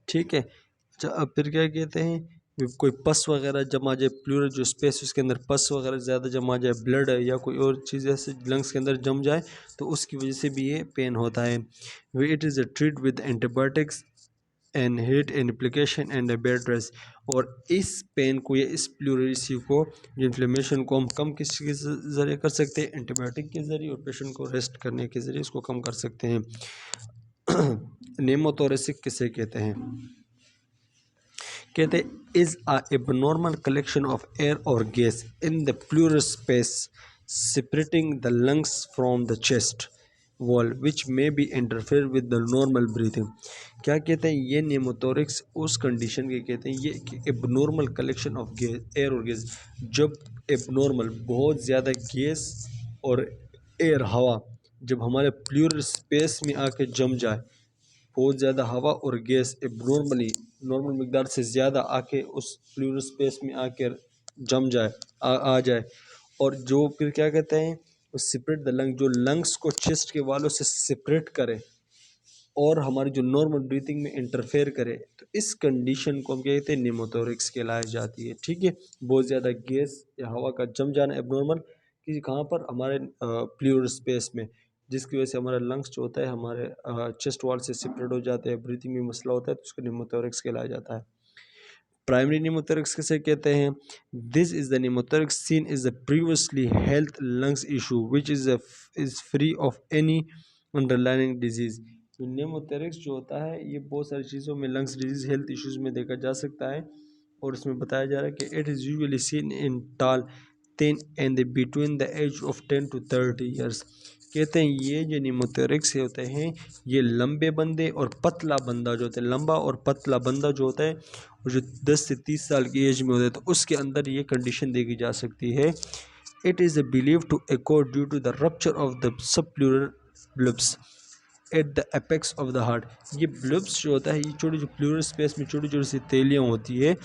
ठीक है। अच्छा, अब फिर क्या कहते हैं, कोई पस वगैरह जमा जाए, प्लूरल जो स्पेस उसके अंदर पस वगैरह ज़्यादा जमा जाए, ब्लड है या कोई और चीज़ ऐसे लंग्स के अंदर जम जाए तो उसकी वजह से भी ये पेन होता है। Way it is a treat with antibiotics and heat and application and a bed rest. और इस पेन को या इस प्लूरिसी को, इन्फ्लेमेशन को हम कम किस के ज़रिए कर सकते हैं, एंटीबायोटिक के ज़रिए, और पेशेंट को रेस्ट करने के ज़रिए इसको कम कर सकते हैं। नेमोथोरेसिक किसे कहते हैं, कहते is a abnormal collection of air और gas in the pleural space separating the lungs from the chest wall which may be interfere with the normal breathing। क्या कहते हैं, ये नेमोथोरिक्स उस कंडीशन के कहते हैं, ये abnormal collection of gas, air और गैस, जब एबनॉर्मल बहुत ज़्यादा गैस और एयर हवा जब हमारे प्लूरल स्पेस में आके जम जाए, बहुत ज़्यादा हवा और गैस एबनॉर्मली नॉर्मल मकदार से ज़्यादा आके उस प्लूरल स्पेस में आके जम जाए, आ जाए, और जो फिर क्या कहते हैं, सेपरेट द लंग, जो लंग्स को चेस्ट के वालों से सेपरेट करे और हमारी जो नॉर्मल ब्रीथिंग में इंटरफेयर करे, तो इस कंडीशन को हम क्या कहते हैं, निमोथोरिक्स कहलाई जाती है। ठीक है। बहुत ज़्यादा गैस या हवा का जम जाना एबनॉर्मल कि कहाँ पर, हमारे प्लूरल स्पेस में, जिसकी वजह से हमारा लंग्स जो होता है हमारे चेस्ट वॉल से सेपरेट हो जाते हैं, ब्रीथिंग में मसला होता है, तो उसको निमोथोरिक्स कहलाया जाता है। प्राइमरी निमोथोरिक्स किसे कहते हैं, this is the pneumothorax seen is the previously health lungs issue which is free of any underlining disease. तो निमोथोरिक्स जो होता है ये बहुत सारी चीज़ों में, लंग्स डिजीज, हेल्थ इश्यूज में देखा जा सकता है, और इसमें बताया जा रहा है कि it is usually seen in tall thin and between the age of 10 to 30 years. कहते हैं ये जो निमोथोरिक्स होते हैं ये लंबे बंदे और पतला बंदा जो होता है, लंबा और पतला बंदा जो होता है, और जो 10 से 30 साल की एज में होता है, तो उसके अंदर ये कंडीशन देखी जा सकती है। It is believe to occur due to the rupture of the subpleural blebs at the apex of the heart. ये ब्लब्स जो होता है, ये छोटी जो प्लूरल स्पेस में छोटी छोटी सी तेलियाँ होती है,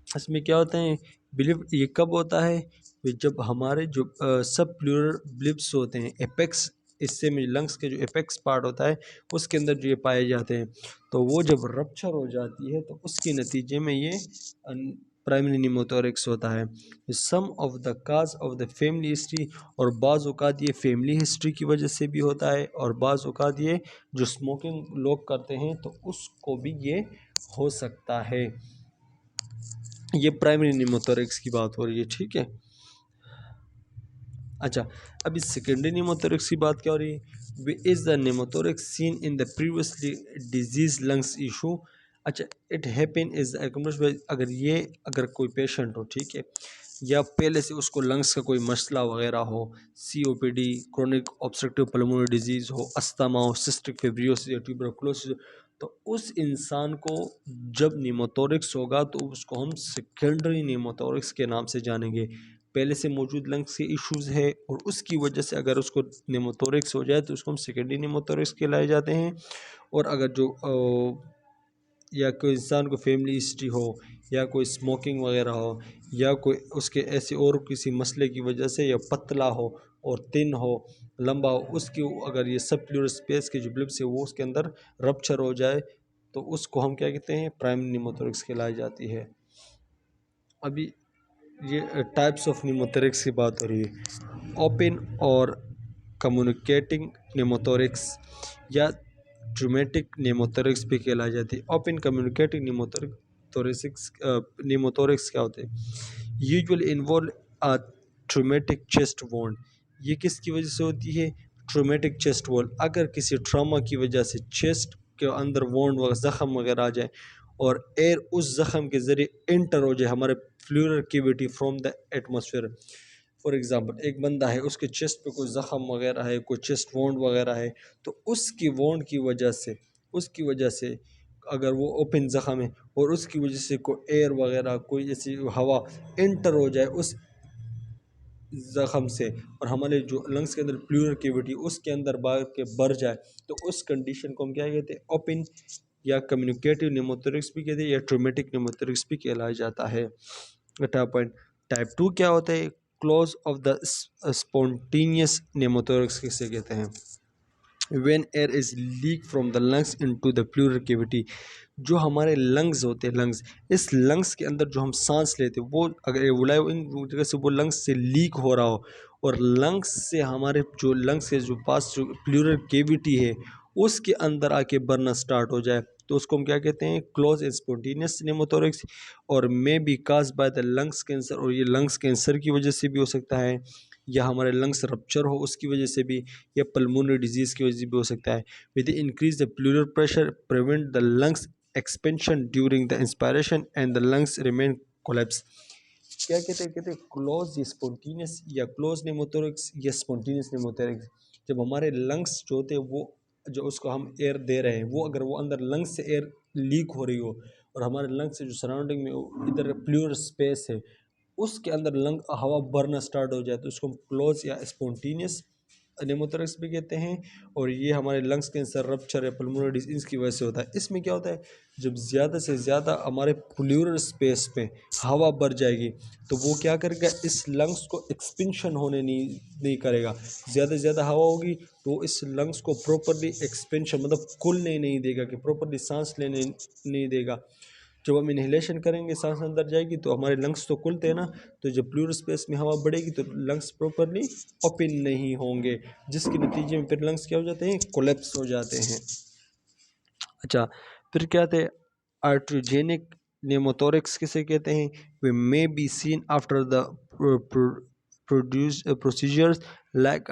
इसमें क्या होता है, बिलीव ये कब होता है, जब हमारे जो सब प्लूरल ब्लिप्स होते हैं, एपेक्स हिस्से में, लंग्स के जो एपेक्स पार्ट होता है उसके अंदर जो ये पाए जाते हैं, तो वो जब रप्चर हो जाती है तो उसके नतीजे में ये प्राइमरी निमोथोरिक्स होता है। Some of the cause of the family history, और बाज़ औक़ात ये फैमिली हिस्ट्री की वजह से भी होता है, और बाज़ औक़ात ये जो स्मोकिंग लोग करते हैं तो उसको भी ये हो सकता है। ये प्राइमरी निमोथोरिक्स की बात हो रही है। ठीक है। अच्छा, अब इस सेकेंडरी निमोथोरिक्स की बात क्या हो रही है, is the pneumothorax seen in the previously disease lungs issue. अच्छा, इट हैपन इज अगर कोई पेशेंट हो, ठीक है, या पहले से उसको लंग्स का कोई मसला वगैरह हो, COPD, chronic obstructive pulmonary disease हो, अस्थमा हो, सिस्टिक फिब्रियोसिस या ट्यूबरकुलोसिस, तो उस इंसान को जब निमोथोरिक्स होगा तो उसको हम सेकेंडरी निमोथोरिक्स के नाम से जानेंगे। पहले से मौजूद लंग्स के इश्यूज़ है और उसकी वजह से अगर उसको निमोथोरिक्स हो जाए तो उसको हम सेकेंडरी निमोथोरिक्स कहलाए जाते हैं। और अगर जो या कोई इंसान को फैमिली हिस्ट्री हो, या कोई स्मोकिंग वगैरह हो, या कोई उसके ऐसे और किसी मसले की वजह से, या पतला हो और थिन हो, लंबा हो, उसकी अगर ये सब प्लूरल स्पेस के जो ब्लिप्स है वो उसके अंदर रप्चर हो जाए तो उसको हम क्या कहते हैं, प्राइमरी निमोथोरिक्स कहलाई जाती है। अभी ये टाइप्स ऑफ निमोथोरिक्स की बात हो रही है। ओपन और कम्युनिकेटिंग निमोथोरिक्स या ट्रूमेटिक निमोथोरिक्स भी कहलाई जाती है। ओपन कम्युनिकेटिंग निमोथोरिक्स क्या होते हैं, यूजुअली इन्वॉल्व अ ट्रूमेटिक चेस्ट वॉन्ड। ये किसकी वजह से होती है, ट्रूमेटिक चेस्ट वॉन्ड, अगर किसी ट्रॉमा की वजह से चेस्ट के अंदर वोंड वगैरह ज़ख़म वगैरह आ जाए और एयर उस ज़ख़म के ज़रिए इंटर हो जाए हमारे pleural cavity from the atmosphere. For example एक बंदा है, उसके चेस्ट पे कोई ज़ख़म वगैरह है, कोई चेस्ट वोंड वगैरह है, तो उसकी वजह से अगर वो ओपन ज़ख़म है और उसकी वजह से कोई एयर वगैरह कोई ऐसी हवा इंटर हो जाए उस ज़ख़म से और हमारे जो लंग्स के अंदर प्लूरल कैविटी उसके अंदर भर जाए, तो उस कंडीशन को हम क्या कहते हैं, ओपन या कम्युनिकेटिव निमोथोरिक्स भी कहते हैं या ट्रोमेटिक निमोथोरिक्स भी कहलाया जाता है। पॉइंट टाइप 2 क्या होता है, क्लोज ऑफ द स्पॉन्टेनियस निमोथोरिक्स किसे कहते हैं, when air is leak from the lungs into the pleural cavity। जो हमारे लंग्स होते हैं, इस लंग्स के अंदर जो हम सांस लेते हैं वो अगर इन जगह से वो लंग्स से लीक हो रहा हो और लंग्स से हमारे जो लंग्स के जो पास जो प्लूरल केविटी है उसके अंदर आके भरना स्टार्ट हो जाए, तो उसको हम क्या कहते हैं, क्लोज एंड स्पॉन्टेनियस निमोथोरिक्स। और may be cause by the lungs cancer, और ये लंग्स कैंसर की वजह से भी हो सकता है या हमारे लंग्स रप्चर हो उसकी वजह से भी, या पल्मोनरी डिजीज़ की वजह से भी हो सकता है। With increase the plural pressure prevent the lungs expansion during the inspiration and the lungs remain collapse. क्या कहते हैं क्लोज स्पॉन्टेनियस या क्लोज निमोथोरिक्स या स्पॉन्टेनियस निमोथोरिक्स। जब हमारे लंग्स जो होते हैं वो जो उसको हम एयर दे रहे हैं वो अगर वो अंदर लंग्स से एयर लीक हो रही हो और हमारे लंग्स से जो सराउंडिंग में इधर प्लूरल स्पेस है उसके अंदर लंग हवा भरना स्टार्ट हो जाए, तो उसको हम क्लोज या स्पॉन्टेनियस निमोथोरिक्स भी कहते हैं। और ये हमारे लंग्स कैंसर रप्चर या पल्मोनरी डिजीज की वजह से होता है। इसमें क्या होता है, जब ज़्यादा से ज़्यादा हमारे प्लूरल स्पेस पे हवा भर जाएगी तो वो क्या करेगा, इस लंग्स को एक्सपेंशन होने नहीं करेगा। ज़्यादा से ज़्यादा हवा होगी तो इस लंग्स को प्रॉपरली एक्सपेंशन मतलब खुलने नहीं देगा, कि प्रॉपरली सांस लेने नहीं देगा। जब हम इन्हेलेशन करेंगे सांस अंदर जाएगी तो हमारे लंग्स तो खुलते हैं ना, तो जब प्लूरल स्पेस में हवा बढ़ेगी तो लंग्स प्रॉपरली ओपन नहीं होंगे, जिसके नतीजे में फिर लंग्स क्या हो जाते हैं, कोलैप्स हो जाते हैं। अच्छा, फिर क्या थे आर्ट्रोजेनिक निमोथोरिक्स किसे कहते हैं, they may be seen after the procedures like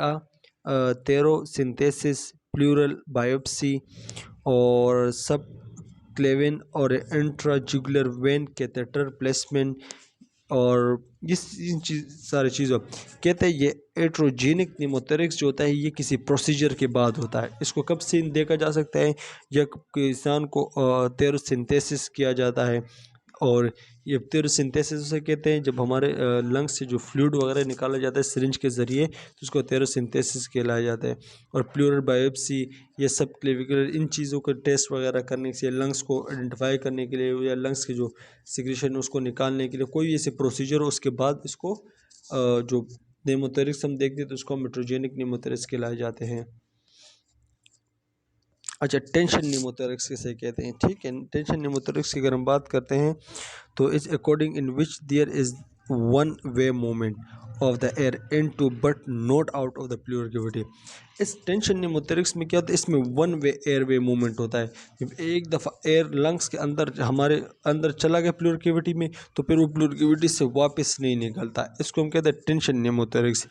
thoracentesis, pleural biopsy और सब क्लेविन और इंट्राजुगुलर वेन कैथेटर प्लेसमेंट। और सारी चीज़ों कहते हैं ये एट्रोजेनिक निमोथोरिक्स जो होता है ये किसी प्रोसीजर के बाद होता है। इसको कब सीन देखा जा सकता है, या किसान को थेरोसिंथेसिस किया जाता है। और ये थेरोसिंथेसिस उसे कहते हैं जब हमारे लंग्स से जो फ्लूइड वगैरह निकाला जाता है सिरिंज के ज़रिए, तो उसको थेरोसिंथेसिस कहलाया जाता है। और प्लूरल बायोप्सी, ये सब क्लेविकुलर इन चीज़ों का टेस्ट वगैरह करने से लंग्स को आइडेंटिफाई करने के लिए या लंग्स के जो सिक्रेशन उसको निकालने के लिए कोई ऐसे प्रोसीजर हो, उसके बाद इसको जो निमोथोरिक्स हम देखते हैं तो उसको मेट्रोजेनिक निमोथोरिक्स कहलाए जाते हैं। अच्छा, टेंशन निमोथोरिक्स किसे कहते हैं, ठीक है। टेंशन निमोथोरिक्स की अगर हम बात करते हैं तो is according in which there is one way movement of the air in to but not out of the pleural cavity. इस टेंशन निमोथोरिक्स में क्या होता है, इसमें one way airway movement होता है। जब एक दफ़ा एयर लंग्स के अंदर हमारे अंदर चला गया प्लूरल कैविटी में तो फिर वो प्लूरल कैविटी से वापस नहीं निकलता, इसको हम कहते हैं टेंशन निमोथोरिक्स।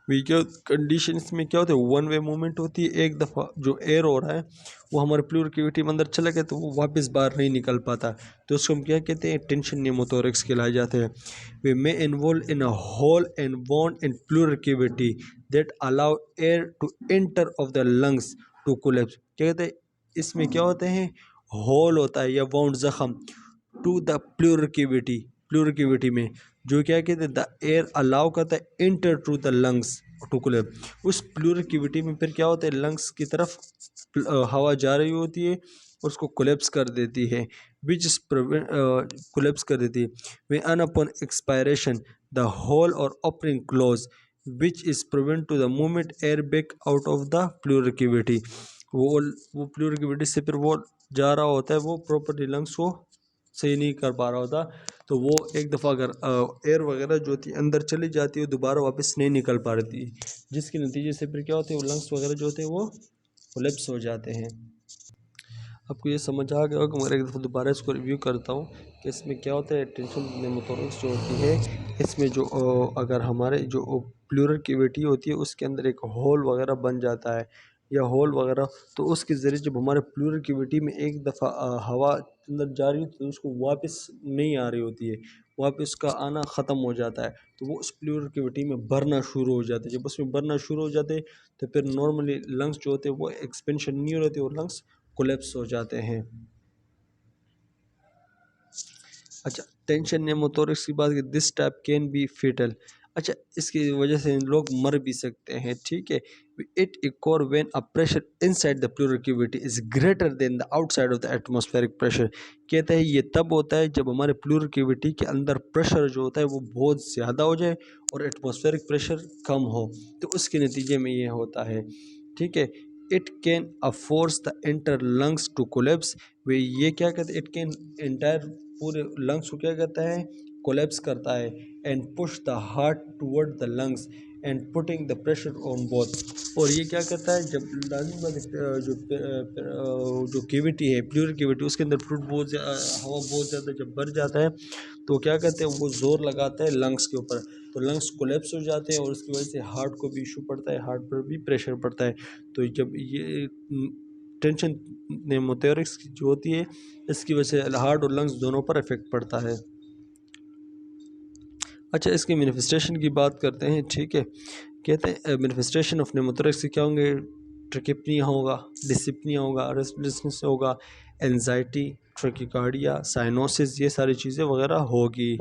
क्या कंडीशंस में क्या होता है, वन वे मूवमेंट होती है, एक दफ़ा जो एयर हो रहा है वो हमारे प्लूरल कैविटी में अंदर चला गया तो वो वापस बाहर नहीं निकल पाता, तो उसको हम क्या कहते हैं, टेंशन निमोथोरिक्स कहलाए जाते हैं। They may involve in a hole and wound in pleural cavity that allow air to enter of the lungs to collapse. क्या कहते हैं, इसमें क्या होते हैं, होल होता है या वाउंड जख्म टू द प्लूरल कैविटी में जो क्या कहते हैं द एयर अलाउ करता है enter to the lungs to collapse. उस प्लूरल कैविटी में फिर क्या होता है, लंग्स की तरफ हवा जा रही होती है और उसको कोलैप्स कर देती है, विच इज कोलैप्स कर देती है। Way on upon expiration the hole or opening close which is prevent to the movement air back out of the pleural cavity. वो प्लूरल कैविटी से फिर वो जा रहा होता है, वो प्रॉपर्ली लंग्स को सही नहीं कर पा रहा होता, तो वो एक दफ़ा अगर एयर वगैरह जो होती है अंदर चली जाती है दोबारा वापस नहीं निकल पा रही थी, जिसके नतीजे से फिर क्या होते हैं, वो लंग्स वगैरह जो होते हैं वो कोलैप्स हो जाते हैं। आपको ये समझ आ गया होगा, मैं एक दफ़ा दोबारा इसको रिव्यू करता हूँ कि इसमें क्या होता है। टेंशन निमोथोरिक्स जो होती है इसमें जो अगर हमारे जो प्लूरल कैविटी होती है उसके अंदर एक होल वगैरह बन जाता है या होल वगैरह, तो उसके ज़रिए जब हमारे प्लूरल कैविटी में एक दफ़ा हवा अंदर जा रही होती है तो उसको वापस नहीं आ रही होती है, वापस उसका आना ख़त्म हो जाता है, तो वो उस प्लूरल कैविटी में भरना शुरू हो जाता है। जब उसमें भरना शुरू हो जाते हैं तो फिर नॉर्मली लंग्स जो होते हैं वो एक्सपेंशन नहीं हो रहे और लंग्स कोलेप्स हो जाते हैं। अच्छा, टेंशन नेमोथोरिक्स की बात की, this type can be fatal. अच्छा, इसकी वजह से लोग मर भी सकते हैं, ठीक है। It occur when a pressure inside the pleural cavity is greater than the outside of the atmospheric pressure. कहते हैं ये तब होता है जब हमारे प्लूरल कैविटी के अंदर प्रेशर जो होता है वो बहुत ज़्यादा हो जाए और एटमॉस्फेरिक प्रेशर कम हो, तो उसके नतीजे में ये होता है, ठीक है। It can a force the inter lungs to collapse. वे ये क्या कहते हैं, इट कैन एंटायर पूरे लंग्स को क्या करता है, कोलेप्स करता है, and push the heart toward the lungs and putting the pressure on both. और ये क्या करता है, जब लाजमी बात है, जो कैविटी है प्लूरल कैविटी उसके अंदर फ्लूइड बहुत हवा बहुत ज़्यादा जब भर जाता है तो क्या कहते हैं वो ज़ोर लगाता है लंग्स के ऊपर, तो लंग्स कोलेप्स हो जाते हैं और उसकी वजह से हार्ट को भी इशू पड़ता है, हार्ट पर भी प्रेशर पड़ता है। तो जब ये टेंशन नेमोथोरिक्स जो होती है इसकी वजह से हार्ट और लंग्स दोनों पर इफेक्ट पड़ता है। अच्छा, इसकी मैनिफेस्टेशन की बात करते हैं, ठीक है। कहते हैं मैनिफेस्टेशन ऑफ नेमोथोरिक्स क्या होंगे, ट्रकिपनिया होगा, डिसिपनिया होगा, रेस्टलेसनेस होगा, एनजाइटी, ट्रकिकार्डिया, साइनोसिस, ये सारी चीज़ें वगैरह होगी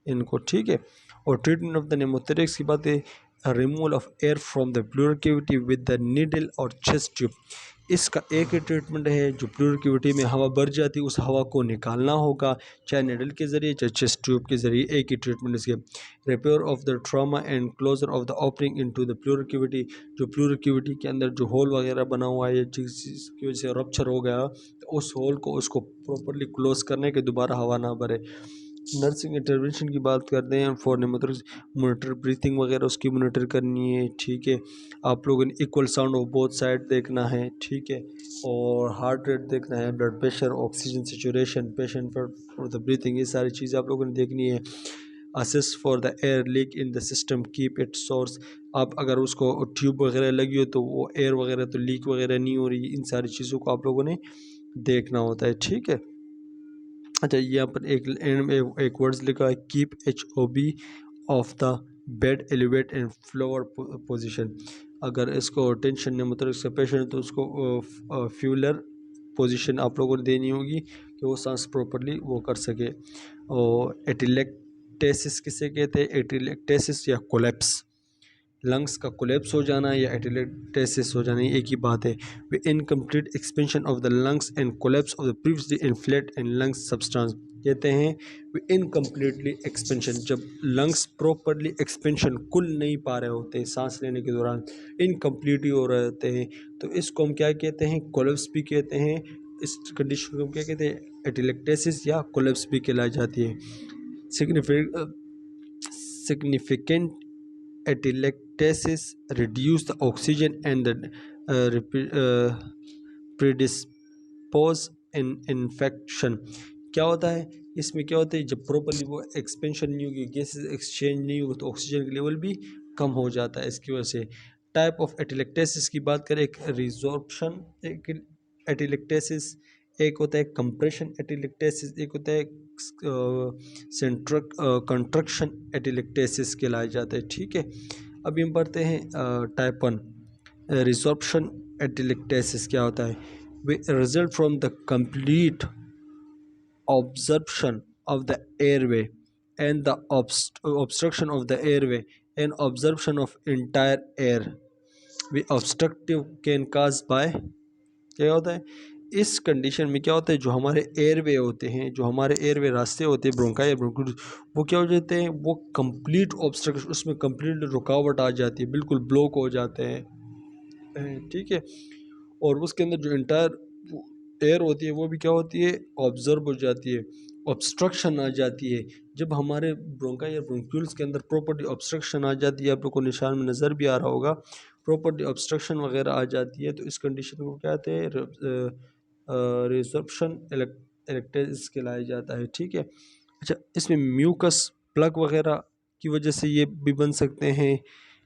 इनको, ठीक है। और ट्रीटमेंट ऑफ द नेमोथोरिक्स की बात है, removal of air from the pleural cavity with the needle और चेस्ट ट्यूब। इसका एक ही ट्रीटमेंट है, जो प्लूरल कैविटी में हवा भर जाती है उस हवा को निकालना होगा, चाहे निडल के ज़रिए चाहे चेस्ट ट्यूब के ज़रिए, एक ही ट्रीटमेंट इसके। Repair of the trauma and closure of the opening into the pleural cavity. जो प्लूरल कैविटी के अंदर जो होल वगैरह बना हुआ है जिसकी वजह से रप्चर हो गया, तो उस होल को उसको प्रॉपरली क्लोज करने के दोबारा हवा ना भरे। नर्सिंग इंटरवेंशन की बात करते हैं फॉर नेमोथोरिक्स, मॉनिटर ब्रीथिंग वगैरह उसकी मॉनिटर करनी है, ठीक है। आप लोगों ने equal sound of both side देखना है, ठीक है। और हार्ट रेट देखना है, blood pressure, oxygen saturation, patient for the breathing, ये सारी चीज़ें आप लोगों ने देखनी है। Assess for the air leak in the system, keep it source. आप अगर उसको ट्यूब वगैरह लगी हो तो वो एयर वगैरह तो लीक वगैरह नहीं हो रही, इन सारी चीज़ों को आप लोगों ने देखना होता है, ठीक है। अच्छा, यहाँ पर एक एंड में एक वर्ड्स लिखा है, keep HOB of the bed elevate and Fowler position. अगर इसको टेंशन ने मतलब इसका पेशेंट है तो उसको फ्यूलर पोजीशन आप लोगों को देनी होगी कि वो सांस प्रॉपरली वो कर सके। और एटिलेक्टेसिस किसे कहते हैं, एटिलेक्टेसिस या कोलेप्स, लंग्स का कोलेप्स हो जाना या एटिलेक्टेसिस हो जाना, एक ही बात है। वे incomplete expansion of the lungs and collapse of the previously inflate and lungs substance. कहते हैं वे इनकम्प्लीटली एक्सपेंशन, जब लंग्स प्रॉपरली एक्सपेंशन कुल नहीं पा रहे होते सांस लेने के दौरान, इनकम्प्लीट ही हो रहे होते हैं, तो इसको हम क्या कहते हैं, कोलेप्स भी कहते हैं। इस कंडीशन को हम क्या कहते हैं, एटिलेक्टेसिस या कोलेप्स भी कहलाई जाती है। Significant atelectasis reduce the oxygen and the predispose in infection। क्या होता है इसमें, क्या होता है जब प्रॉपरली वो एक्सपेंशन नहीं होगी, गैसेस एक्सचेंज नहीं होगी, तो ऑक्सीजन का लेवल भी कम हो जाता है इसकी वजह से। टाइप ऑफ एटिलेक्टेसिस की बात करें, एक रिजॉर्प्शन एक एटिलेक्टेसिस, एक होता है कंप्रेशन एटिलेक्टेसिस, एक होता है सेंट्रक कंट्रक्शन एटिलेक्टेसिस कहलाया जाता है, ठीक है। अभी हम पढ़ते हैं टाइप 1 रिसॉर्प्शन एटिलेक्टेसिस क्या होता है। They result from the complete obstruction of the airway and the obstruction of the airway and absorption of entire air। we obstructive can cause by, क्या होता है इस कंडीशन में, क्या होता है जो हमारे एयरवे होते हैं, जो हमारे एयरवे रास्ते होते हैं ब्रोंकाई या ब्रोंकुल, वो क्या हो जाते हैं, वो कंप्लीट ऑब्स्ट्रक्शन, उसमें कंप्लीट रुकावट आ जाती है, बिल्कुल ब्लॉक हो जाते हैं, ठीक है। और उसके अंदर जो इंटायर एयर होती है वो भी क्या होती है, ऑब्जर्व हो जाती है, ऑब्स्ट्रक्शन आ जाती है। जब हमारे ब्रोंकाई या ब्रोंक्यूल्स के अंदर प्रॉपर्टी ऑब्स्ट्रक्शन आ जाती है, आप लोग को निशान में नज़र भी आ रहा होगा, प्रॉपर्टी ऑब्स्ट्रक्शन वगैरह आ जाती है, तो इस कंडीशन को क्या कहते हैं, रिसर्प्शन इलेक्टेसिस कहलाया जाता है, ठीक है। अच्छा, इसमें म्यूकस प्लग वगैरह की वजह से ये भी बन सकते हैं,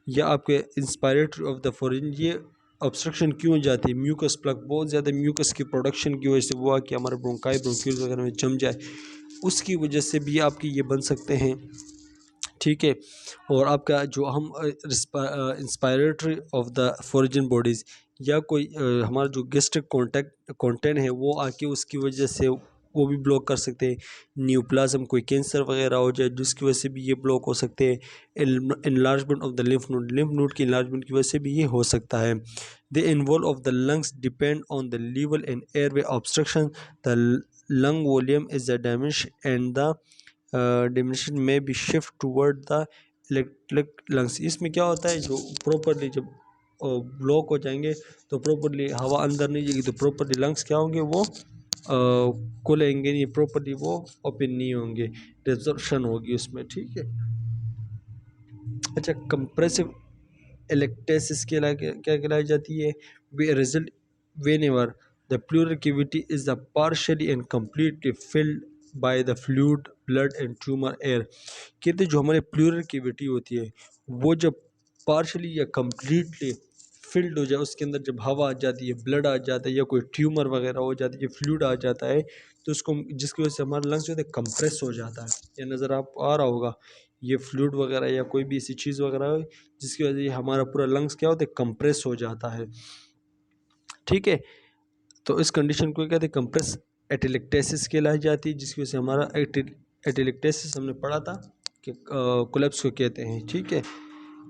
या आपके इंस्पायरेटरी ऑफ द फॉरेन, ये ऑब्स्ट्रक्शन क्यों हो जाती है, म्यूकस प्लग, बहुत ज़्यादा म्यूकस की प्रोडक्शन की वजह से हुआ कि हमारे ब्रोंकाई ब्रोंक्यूल्स वगैरह में जम जाए, उसकी वजह से भी आपकी ये बन सकते हैं। ठीक है। और आपका जो हम inspiratory of the foreign bodies या कोई हमारा जो गेस्ट्रिक कंटेंट है वो आके उसकी वजह से वो भी ब्लॉक कर सकते हैं। न्यूप्लाज्म, कोई कैंसर वगैरह हो जाए जिसकी वजह से भी ये ब्लॉक हो सकते हैं। Enlargement of the lymph node की इनलार्जमेंट की वजह से भी ये हो सकता है। The involve of the lungs depend on the level and airway obstruction, the lung volume is the damage and the diminution may be shift toward the electric lungs. इसमें क्या होता है, जो प्रॉपरली जब ब्लॉक हो जाएंगे तो प्रॉपरली हवा अंदर नहीं जाएगी, तो प्रॉपरली लंग्स क्या होंगे, वो खुलेंगे नहीं, प्रॉपरली वो ओपन नहीं होंगे, रिजर्वेशन होगी उसमें। ठीक है। अच्छा, कंप्रेसिव इलेक्टेसिस के क्या कहलाई जाती है, they result whenever the pleural cavity is the partially and completely filled by the fluid blood and tumour air. कहते जो हमारे प्लूरल कैविटी होती है वो जब पार्शली या कम्प्लीटली फिल्ड हो जाए, उसके अंदर जब हवा आ जाती है, ब्लड आ जाता है या कोई ट्यूमर वगैरह हो जाती है, फ्लूइड आ जाता है, तो उसको जिसकी वजह से हमारा लंग्स जो है कंप्रेस हो जाता है। ये नज़र आप आ रहा होगा, ये फ्लूइड वगैरह या कोई भी ऐसी चीज़ वगैरह हो जिसकी वजह से हमारा पूरा लंग्स क्या होता है, कंप्रेस हो जाता है। ठीक है। तो इस कंडीशन को कहते हैं कंप्रेस एटिलेक्टेसिस कहलाई जाती है, जिसकी वजह से हमारा एटिलेक्टेसिस हमने पढ़ा था कि कोलैप्स को कहते हैं। ठीक है।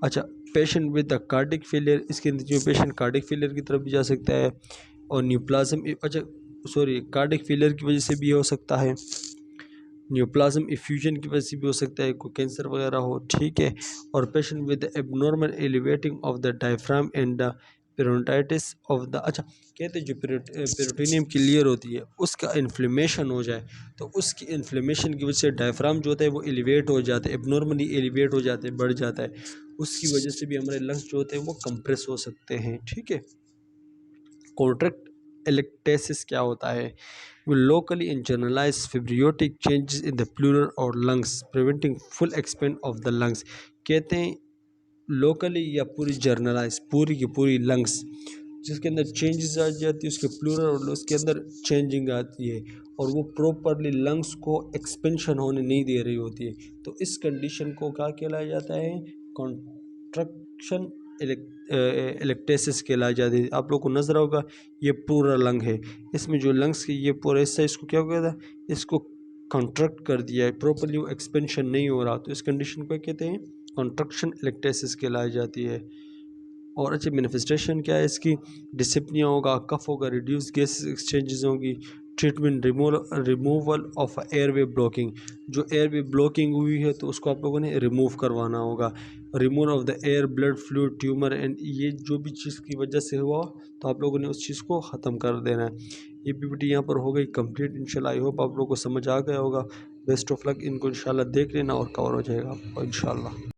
अच्छा, patient with the cardiac failure, इसके अंदर जो पेशेंट कार्डिक फेलियर की तरफ भी जा सकता है, और न्यूप्लाज्म, अच्छा सॉरी, कार्डिक फेलियर की वजह से भी हो सकता है, न्यूप्लाज्म इफ्यूजन की वजह से भी हो सकता है, कोई कैंसर वगैरह हो। ठीक है। और patient with abnormal elevating of the diaphragm and the पेरोटाइटिस of the, अच्छा कहते हैं जो पेरोटिनियम क्लियर होती है उसका इन्फ्लेमेशन हो जाए, तो उसकी इन्फ्लेमेशन की वजह से डायफ्राम जो होता है वो एलिवेट हो जाता है, एबनॉर्मली एलिवेट हो जाते हैं, बढ़ जाता है, उसकी वजह से भी हमारे लंग्स जो होते हैं वो कंप्रेस हो सकते हैं। ठीक है। कॉन्ट्रैक्ट इलेक्टेसिस क्या होता है, will locally and generalized fibriotic changes in the pleural or lungs preventing full expand of the lungs। कहते हैं लोकली या पूरी जर्नलाइज, पूरी की पूरी लंग्स जिसके अंदर चेंजेस आ जाती है, उसके प्लूरल और उसके अंदर चेंजिंग आती है और वो प्रॉपरली लंग्स को एक्सपेंशन होने नहीं दे रही होती है, तो इस कंडीशन को क्या कहलाया जाता है, कॉन्ट्रक्शन इलेक्टेसिस कहलाई जाती है। आप लोग को नजर होगा ये पूरा लंग है, इसमें जो लंग्स की ये पूरा हिस्सा, इसको क्या कहता है, इसको कॉन्ट्रैक्ट कर दिया है, प्रॉपरली वो एक्सपेंशन नहीं हो रहा, तो इस कंडीशन को कहते हैं कॉन्ट्रक्शन इलेक्टेसिस कहलाई जाती है। और अच्छी मैनिफेस्टेशन क्या है इसकी, डिसिप्निया होगा, कफ होगा, रिड्यूस गैस एक्सचेंजेस होगी। Treatment removal of airway blocking, जो एयरवे ब्लॉकिंग हुई है तो उसको आप लोगों ने रिमूव करवाना होगा। Removal of the air blood fluid tumour and, ये जो भी चीज़ की वजह से हुआ तो आप लोगों ने उस चीज़ को ख़त्म कर देना है। ये पीपीटी यहाँ पर हो गई कंप्लीट इंशाल्लाह। आई होप आप लोगों को समझ आ गया होगा। बेस्ट ऑफ लक, इनको इंशाल्लाह देख लेना और कवर हो जाएगा आपको इंशाल्लाह।